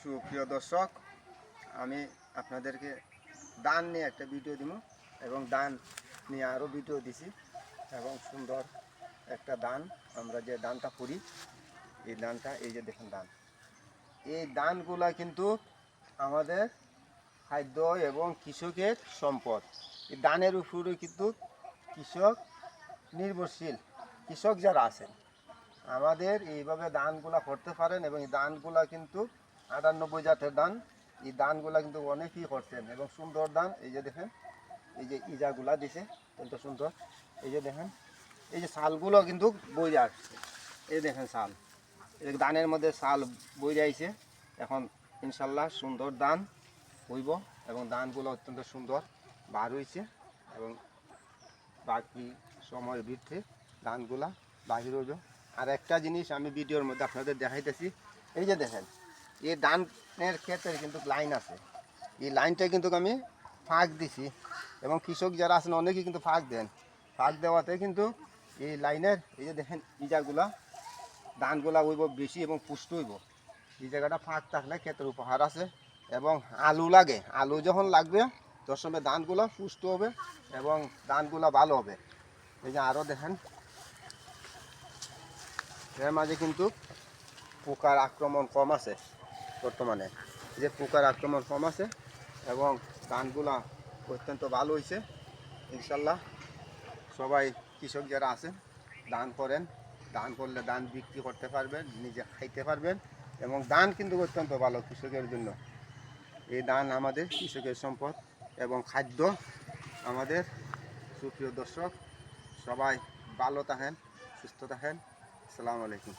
সুপ্রিয় দর্শক, আমি আপনাদেরকে ধান নিয়ে একটা ভিডিও দিব এবং ধান নিয়ে আরও ভিডিও দিছি এবং সুন্দর একটা ধান। আমরা যে ধানটা করি এই ধানটা, এই যে দেখেন ধান, এই ধানগুলা কিন্তু আমাদের খাদ্য এবং কৃষকের সম্পদ। এই ধানের উপরে কিন্তু কৃষক নির্ভরশীল। কৃষক যারা আছেন আমাদের এইভাবে ধানগুলা করতে পারেন এবং এই ধানগুলা কিন্তু 98 জাতের ধান। এই ধানগুলা কিন্তু অনেকেই করছেন এবং সুন্দর ধান। এই যে দেখেন, এই যে ইজাগুলা দিছে কিন্তু সুন্দর। এই যে দেখেন, এই যে শালগুলো কিন্তু বইরে আসছে। এই দেখেন শাল, এই ধানের মধ্যে শাল বইরে আইছে। এখন ইনশাল্লাহ সুন্দর ধান হইব এবং ধানগুলো অত্যন্ত সুন্দর বার হয়েছে এবং বাকি সময়ের ভিতরে ধানগুলা বাহির হইব। আর একটা জিনিস আমি ভিডিওর মধ্যে আপনাদের দেখাইতেছি, এই যে দেখেন, এই ধানের ক্ষেতের কিন্তু লাইন আছে। এই লাইনটা কিন্তু আমি ফাঁক দিছি এবং কৃষক যারা আছেন অনেকেই কিন্তু ফাঁক দেন। ফাঁক দেওয়াতে কিন্তু এই লাইনের, এই যে দেখেন ইজাগুলা, ধানগুলা হইব বেশি এবং পুষ্ট হইব। এই জায়গাটা ফাঁক থাকলে ক্ষেতের উপহার আছে এবং আলু লাগে, আলু যখন লাগবে তোর সময় ধানগুলা পুষ্ট হবে এবং ধানগুলা ভালো হবে। এই যে আরও দেখেন, এর মাঝে কিন্তু পোকার আক্রমণ কম আছে বর্তমানে। এই যে পোকার আক্রমণ কম আছে এবং ধানগুলা অত্যন্ত ভালো হয়েছে। ইনশাল্লাহ সবাই কৃষক যারা আছেন ধান করেন, ধান করলে ধান বিক্রি করতে পারবেন, নিজে খাইতে পারবেন এবং ধান কিন্তু অত্যন্ত ভালো কৃষকের জন্য। এই ধান আমাদের কৃষকের সম্পদ এবং খাদ্য আমাদের। সুপ্রিয় দর্শক, সবাই ভালো থাকেন, সুস্থ থাকেন। আসসালামু আলাইকুম।